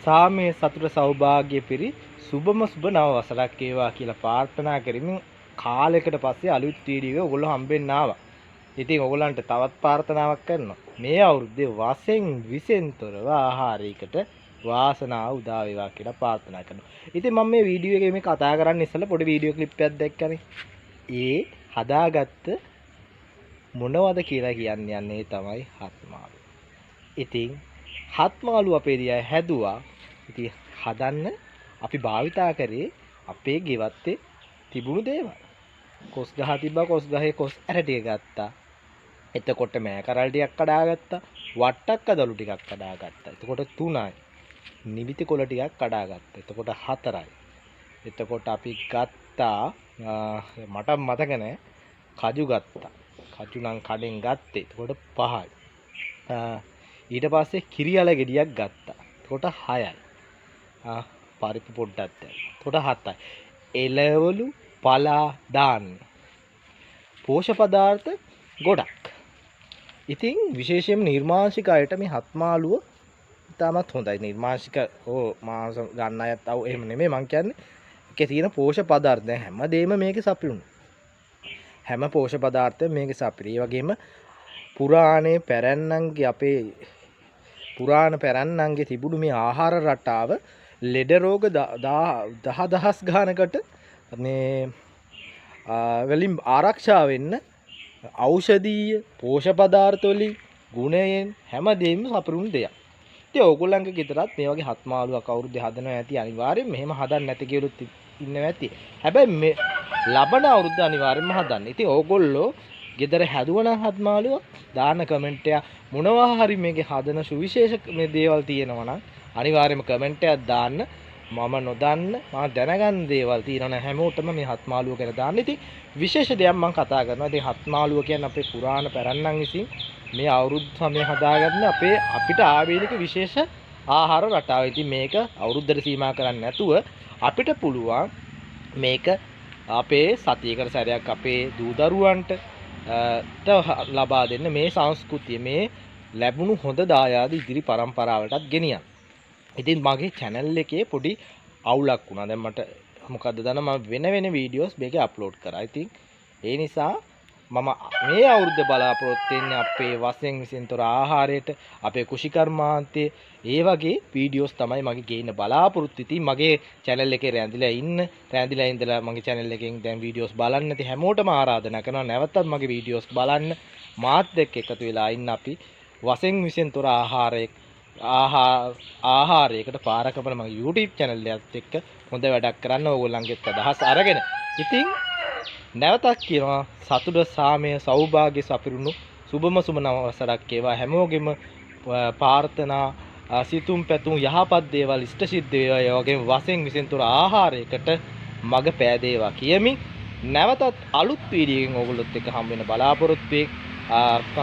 සාමයේ සතුට සෞභාග්‍ය පිරි සුබම සුබ නව වසරක් වේවා කියලා ප්‍රාර්ථනා කරමින් කාලයකට පස්සේ අලුත් වීඩියෝ එක ඔයගොල්ලෝ හම්බෙන්න ආවා. ඉතින් ඔයගොල්ලන්ට තවත් ප්‍රාර්ථනාවක් කරනවා. මේ අවුරුද්දේ වශයෙන් විසෙන්තරව ආහාරයකට වාසනාව උදා වේවා කියලා ප්‍රාර්ථනා කරනවා. ඉතින් මම මේ වීඩියෝ එකේ මේ කතා කරන්න ඉස්සෙල්ලා පොඩි වීඩියෝ ක්ලිප් එකක් දැක්කනේ. ඒ හදාගත්ත මොනවද කියලා කියන්නේ තමයි හත්මාළු. ඉතින් හත්මාළු අපේ දිහා හැදුවා. ඉතින් හදන්න අපි භාවිතා කරේ අපේ ගෙවත්තේ තිබුණු දේවල්. කොස් ගහ තිබ්බා, කොස් ගහේ කොස් ඇර ටික ගත්තා. එතකොට මෑ කරල් ටිකක් කඩාගත්තා. වට්ටක් කදලු ටිකක් කඩාගත්තා. එතකොට 3යි. නිවිති කොළ ටිකක් කඩාගත්තා. එතකොට 4යි. එතකොට අපි ගත්තා මට මතක නැහැ. කජු ගත්තා. කජු නම් කඩෙන් ගත්තේ. එතකොට 5යි. ඊට පස්සේ කිරියල ගෙඩියක් ගත්තා. එතකොට 6යි. පරිප්පු පොඩ්ඩක් දැම්මා. එතකොට 7යි. එළවලු පලා දාන්න. පෝෂක පදාර්ථ ගොඩක්. ඉතින් විශේෂයෙන්ම නිර්මාංශික අයට මේ හත්මාළුව ඉතාමත් හොඳයි. නිර්මාංශික මාංශ ගන්න අයත් අව එහෙම නෙමෙයි මං කියන්නේ. ඒකේ තියෙන පෝෂක පදාර්ථ දැන් හැමදේම මේකේ සපිරුණා. හැම පෝෂක පදාර්ථයම මේකේ සපිරි. ඒ වගේම පුරාණේ පැරැන්නන්ගේ අපේ පුරාණ පැරැන්නන්ගේ තිබුණු මේ ආහාර රටාව ලෙඩ රෝග දහදහස් ගානකට මේ වලින් ආරක්ෂා වෙන්න ඖෂධීය පෝෂක පදාර්ථ වලින් ගුණයෙන් හැමදේම සපිරුණු දෙයක්. ඉතින් ඕගොල්ලන්ගේ ගෙදරත් මේ වගේ හත්මාළුවක් අවුරුද්දේ හදනවා ඇති අනිවාර්යෙන්. මෙහෙම හදන්න නැති කෙනෙකුත් ඉන්නවා ඇති. හැබැයි මේ ලබන අවුරුද්ද අනිවාර්යෙන්ම හදන්න. ඉතින් ඕගොල්ලෝ ගෙදර හැදුවනම් හත්මාළුව දාන්න කමෙන්ට් එක මොනවා හරි මේකේ හදන සුවිශේෂ මේ දේවල් තියෙනවා නම් අනිවාර්යයෙන්ම කමෙන්ට් එකක් දාන්න. මම නොදන්න මම දැනගන්න දේවල් තියෙනවා හැමෝටම මේ හත්මාළුව ගැන දාන්න. ඉතින් විශේෂ දෙයක් මම කතා කරනවා. ඉතින් හත්මාළුව කියන්නේ අපේ පුරාණ පැරණන් විසින් මේ අවුරුදු සමය හදාගන්න අපිට ආවේනික විශේෂ ආහාර රටාව. ඉතින් මේක අවුරුද්දට සීමා කරන්නේ නැතුව අපිට පුළුවන් මේක අපේ සතියකට සැරයක් අපේ දූ දරුවන්ට ලබා දෙන්න මේ සංස්කෘතිය මේ ලැබුණු හොඳ දායාද ඉදිරි පරම්පරාවටත් ගෙනියන්න. ඉතින් මගේ channel එකේ පොඩි අවුලක් වුණා. දැන් මට මොකද්ද දන්න මම වෙන වීඩියෝස් මේකේ අප්ලෝඩ් කරා. ඉතින් ඒ නිසා මම මේ අවුරුද්ද බලාපොරොත්තු වෙන්නේ අපේ වශයෙන් විසින්තර ආහාරයට අපේ කුෂිකර්මාන්තයේ ඒ වගේ වීඩියෝස් තමයි මගේ ගේන්න බලාපොරොත්තු. ඉතින් මගේ channel එකේ රැඳිලා ඉඳලා මගේ channel එකෙන් දැන් වීඩියෝස් බලන්න නැති හැමෝටම ආරාධනා කරනවා නැවතත් මගේ වීඩියෝස් බලන්න. මාත් එක්ක එකතු වෙලා ඉන්න අපි වශයෙන් විසින්තර ආහාරයකට පාරකපන මගේ YouTube channel එකත් එක්ක හොඳ වැඩක් කරන්න ඕගොල්ලන්ගෙත් අදහස් අරගෙන. ඉතින් නැවතත් කියනවා සතුට සාමය සෞභාග්‍ය සපිරුණු සුබම සුබ නව වසරක් වේවා හැමෝගෙම ප්‍රාර්ථනා සිතුම් පැතුම් යහපත් දේවල් ඉෂ්ට සිද්ධ වේවා. ඒ වගේම වශයෙන් විසින්තර ආහාරයකට මග පෑදේවා කියමින් නැවතත් අලුත් වීඩියෝ එකකින් ඕගොල්ලොත් එක්ක හම් වෙන බලාපොරොත්තු වෙයි.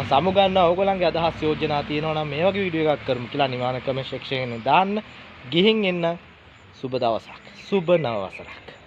සමුගන්න ඕගොල්ලන්ගේ අදහස් යෝජනා තියෙනවා නම් මේ වගේ වීඩියෝ එකක් කරමු කියලා අනිවාර්ය කමෙන්ට් සෙක්ෂන් එකේ දාන්න. ගිහින් එන්න සුබ දවසක්. සුබ නව වසරක්.